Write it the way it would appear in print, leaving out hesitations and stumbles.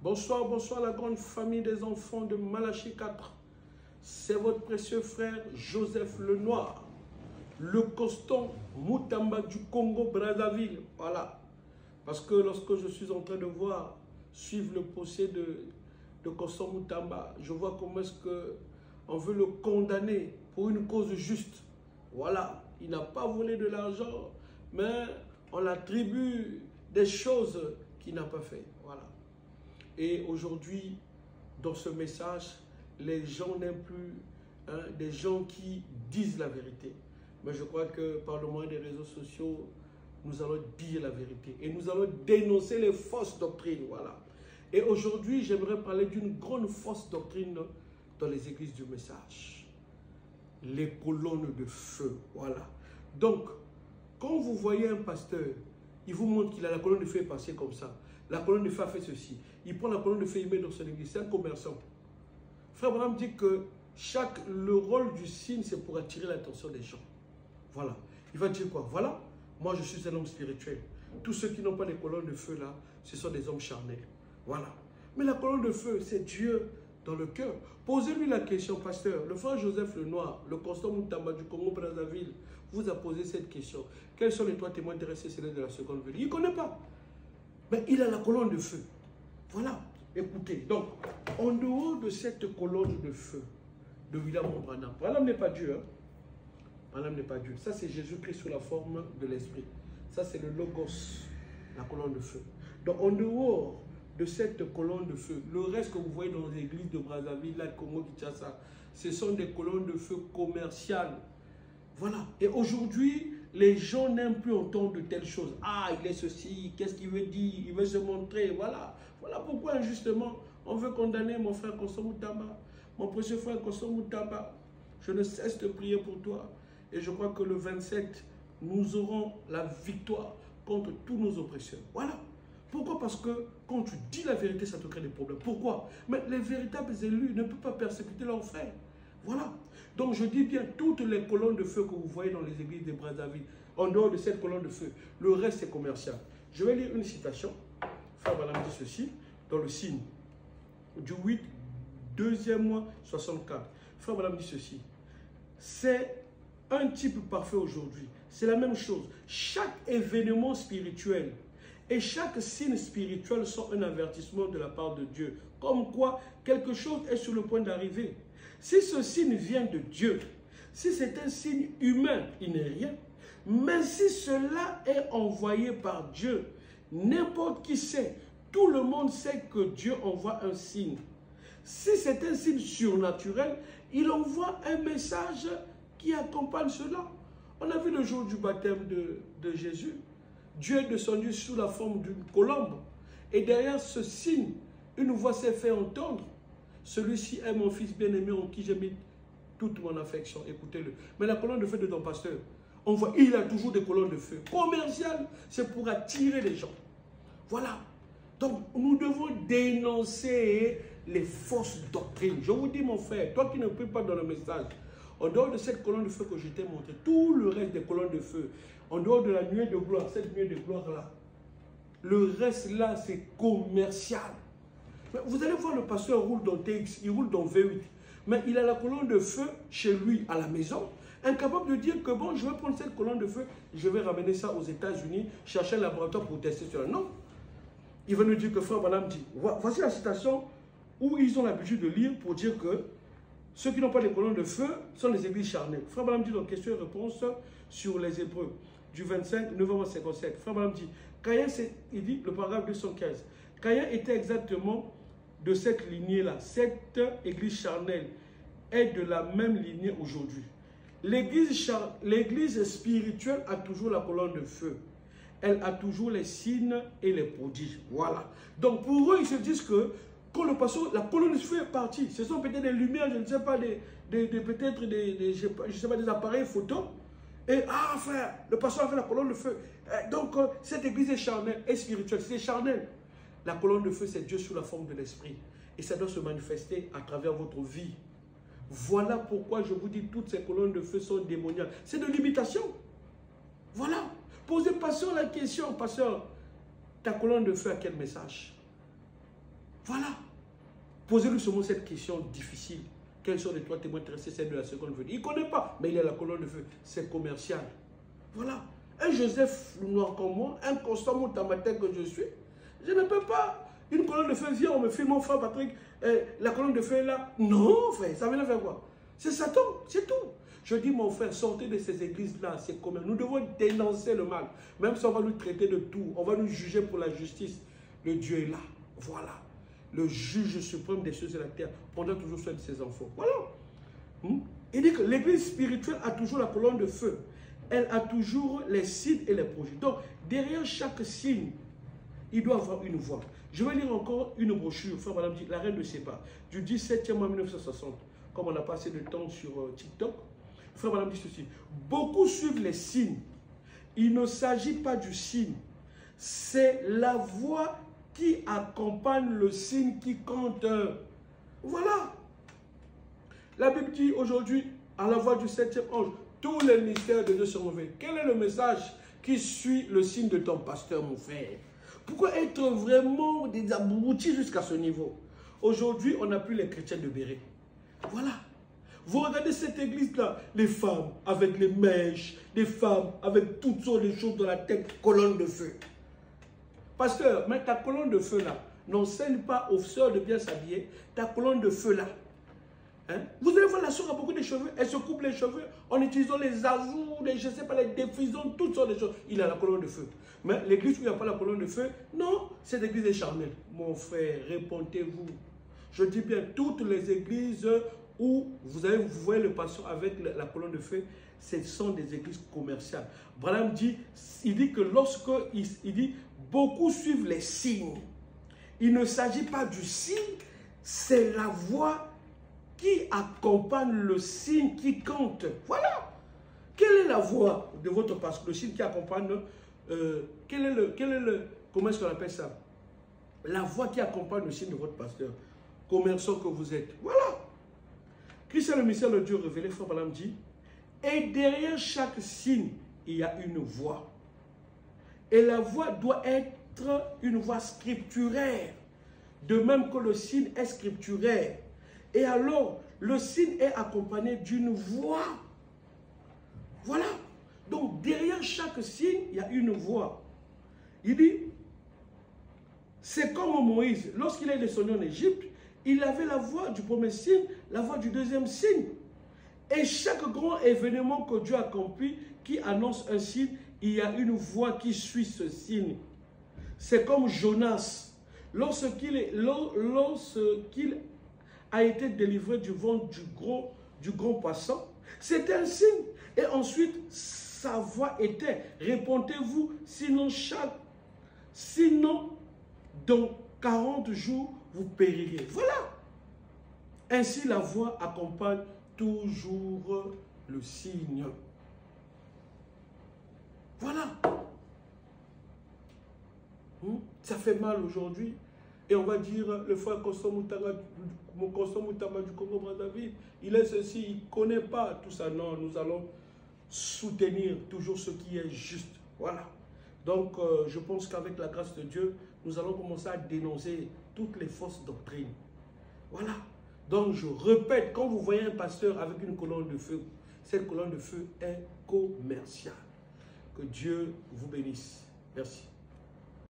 Bonsoir, bonsoir la grande famille des enfants de Malachie 4. C'est votre précieux frère Joseph Lenoir, le Coston Moutamba du Congo-Brazzaville. Voilà. Parce que lorsque je suis en train de voir, suivre le procès de Coston Moutamba, je vois comment est-ce qu'on veut le condamner pour une cause juste. Voilà. Il n'a pas volé de l'argent, mais on l'attribue des choses qu'il n'a pas fait. Voilà. Et aujourd'hui, dans ce message, les gens n'aiment plus des gens qui disent la vérité. Mais je crois que par le moyen des réseaux sociaux, nous allons dire la vérité. Et nous allons dénoncer les fausses doctrines. Voilà. Et aujourd'hui, j'aimerais parler d'une grande fausse doctrine dans les églises du message. Les colonnes de feu. Voilà. Donc, quand vous voyez un pasteur, il vous montre qu'il a la colonne de feu passée comme ça. La colonne de feu a fait ceci. Il prend la colonne de feu, il met dans son église. C'est un commerçant. Frère Branham dit que le rôle du signe, c'est pour attirer l'attention des gens. Voilà. Il va dire quoi? Voilà, moi je suis un homme spirituel. Tous ceux qui n'ont pas de colonne de feu là, ce sont des hommes charnels. Voilà. Mais la colonne de feu, c'est Dieu dans le cœur. Posez-lui la question, pasteur. Le frère Joseph Lenoir, le Coston Moutamba du Congo-Brazzaville, vous a posé cette question. Quels sont les trois témoins intéressés célèbres de la seconde venue? Il ne connaît pas. Mais il a la colonne de feu. Voilà. Écoutez, donc, en dehors de cette colonne de feu de William Branham, Branham n'est pas Dieu. Hein? Branham n'est pas Dieu. Ça, c'est Jésus-Christ sous la forme de l'Esprit. Ça, c'est le Logos, la colonne de feu. Donc, en dehors de cette colonne de feu, le reste que vous voyez dans les églises de Brazzaville, là, Congo-Kinshasa, ce sont des colonnes de feu commerciales. Voilà. Et aujourd'hui, les gens n'aiment plus entendre de telles choses. Ah, il est ceci, qu'est-ce qu'il veut dire? Il veut se montrer, voilà. Voilà pourquoi, justement, on veut condamner mon frère Coston Moutamba, mon précieux frère Coston Moutamba. Je ne cesse de prier pour toi. Et je crois que le 27, nous aurons la victoire contre tous nos oppresseurs. Voilà. Pourquoi? Parce que quand tu dis la vérité, ça te crée des problèmes. Pourquoi? Mais les véritables élus ne peuvent pas persécuter leurs frères. Voilà. Donc je dis bien, toutes les colonnes de feu que vous voyez dans les églises de Brazzaville, en dehors de cette colonne de feu, le reste c'est commercial. Je vais lire une citation. Frère Branham dit ceci, dans le signe du 8, 2e mois 64. Frère Branham dit ceci. C'est un type parfait aujourd'hui. C'est la même chose. Chaque événement spirituel et chaque signe spirituel sont un avertissement de la part de Dieu. Comme quoi, quelque chose est sur le point d'arriver. Si ce signe vient de Dieu, si c'est un signe humain, il n'est rien. Mais si cela est envoyé par Dieu, n'importe qui sait, tout le monde sait que Dieu envoie un signe. Si c'est un signe surnaturel, il envoie un message qui accompagne cela. On a vu le jour du baptême de Jésus. Dieu est descendu sous la forme d'une colombe. Et derrière ce signe, une voix s'est fait entendre. Celui-ci est mon fils bien-aimé en qui j'ai mis toute mon affection. Écoutez-le. Mais la colonne de feu de ton pasteur, on voit, il a toujours des colonnes de feu commerciales. C'est pour attirer les gens. Voilà. Donc, nous devons dénoncer les fausses doctrines. Je vous dis, mon frère, toi qui ne pries pas dans le message, en dehors de cette colonne de feu que je t'ai montré, tout le reste des colonnes de feu, en dehors de la nuée de gloire, cette nuée de gloire-là, le reste là, c'est commercial. Mais vous allez voir, le pasteur roule dans TX, il roule dans V8. Mais il a la colonne de feu chez lui, à la maison, incapable de dire que bon, je vais prendre cette colonne de feu, je vais ramener ça aux États-Unis, chercher un laboratoire pour tester cela. Non. Il va nous dire que frère Branham dit, voici la citation où ils ont l'habitude de lire pour dire que ceux qui n'ont pas de colonnes de feu sont les églises charnelles. Frère Branham dit dans question et réponse sur les Hébreux du 25 novembre 57. Frère Branham dit, Caïn, il dit le paragraphe 215, Caïn était exactement de cette lignée-là. Cette église charnelle est de la même lignée aujourd'hui. L'église spirituelle a toujours la colonne de feu. Elle a toujours les signes et les prodiges. Voilà. Donc pour eux, ils se disent que quand le pasteur, la colonne de feu est partie, ce sont peut-être des lumières, je ne sais pas, peut-être je sais pas, des appareils photo. Et ah frère, le pasteur a fait la colonne de feu. Donc cette église est charnelle, est spirituelle, c'est charnel. La colonne de feu, c'est Dieu sous la forme de l'esprit. Et ça doit se manifester à travers votre vie. Voilà pourquoi je vous dis toutes ces colonnes de feu sont démoniaques. C'est de l'imitation. Voilà. Posez pasteur la question, pasteur, ta colonne de feu a quel message? Voilà. Posez-lui seulement cette question difficile. Quels sont les trois témoins intéressés, celle de la seconde venue? Il ne connaît pas, mais il est à la colonne de feu. C'est commercial. Voilà. Un Joseph Noir comme moi, un Constant Moutambata que je suis, je ne peux pas. Une colonne de feu vient, on me filme, mon frère Patrick, la colonne de feu est là. Non, frère, ça vient faire quoi? C'est Satan, c'est tout. Je dis, mon frère, sortez de ces églises-là, c'est commun. Nous devons dénoncer le mal. Même si on va nous traiter de tout, on va nous juger pour la justice. Le Dieu est là. Voilà. Le juge suprême des cieux et de la terre prendra toujours soin de ses enfants. Voilà. Il dit que l'église spirituelle a toujours la colonne de feu. Elle a toujours les signes et les projets. Donc, derrière chaque signe, il doit avoir une voix. Je vais lire encore une brochure, frère madame dit, La Reine de Séba, du 17e mai 1960. Comme on a passé de temps sur TikTok, frère madame dit ceci. Beaucoup suivent les signes. Il ne s'agit pas du signe. C'est la voix qui accompagne le signe qui compte. Voilà. La Bible dit aujourd'hui, à la voix du 7e ange, tous les mystères de Dieu sont mauvais. Quel est le message qui suit le signe de ton pasteur, mon frère? Pourquoi être vraiment des abrutis jusqu'à ce niveau? Aujourd'hui, on n'a plus les chrétiens de Béret. Voilà. Vous regardez cette église-là, les femmes avec les mèches, les femmes avec toutes sortes de choses dans la tête, colonne de feu. Pasteur, mais ta colonne de feu là, n'enseigne pas aux sœurs de bien s'habiller, ta colonne de feu là. Hein? Vous allez voir la soeur a beaucoup de cheveux, elle se coupe les cheveux en utilisant les azours, les, je sais pas, les défrisons, toutes sortes de choses. Il a la colonne de feu. Mais l'église où il n'y a pas la colonne de feu, non, cette église est charnelle. Mon frère, répondez-vous. Je dis bien, toutes les églises où vous voyez le pasteur avec la colonne de feu, ce sont des églises commerciales. Branham dit, il dit que lorsque il dit, beaucoup suivent les signes. Il ne s'agit pas du signe, c'est la voix qui accompagne le signe qui compte. Voilà. Quelle est la voix de votre pasteur? Le signe qui accompagne, comment est-ce qu'on appelle ça? La voix qui accompagne le signe de votre pasteur. Commerçant que vous êtes. Voilà. Christ est le mystère de Dieu révélé, frère Branham dit, et derrière chaque signe, il y a une voix. Et la voix doit être une voix scripturaire. De même que le signe est scripturaire. Et alors, le signe est accompagné d'une voix. Voilà. Donc, derrière chaque signe, il y a une voix. Il dit, c'est comme Moïse, lorsqu'il est descendu en Égypte, il avait la voix du premier signe, la voix du deuxième signe. Et chaque grand événement que Dieu accomplit, qui annonce un signe, il y a une voix qui suit ce signe. C'est comme Jonas, lorsqu'il a été délivré du ventre du grand poisson, c'était un signe. Et ensuite, sa voix était, répondez-vous, sinon, dans 40 jours, vous périrez. Voilà. Ainsi, la voix accompagne toujours le signe. Voilà. Ça fait mal aujourd'hui. Et on va dire, le frère Constant Moutamba du Congo-Brazzaville, il est ceci, il ne connaît pas tout ça. Non, nous allons soutenir toujours ce qui est juste. Voilà. Donc, je pense qu'avec la grâce de Dieu, nous allons commencer à dénoncer toutes les fausses doctrines. Voilà. Donc, je répète, quand vous voyez un pasteur avec une colonne de feu, cette colonne de feu est commerciale. Que Dieu vous bénisse. Merci.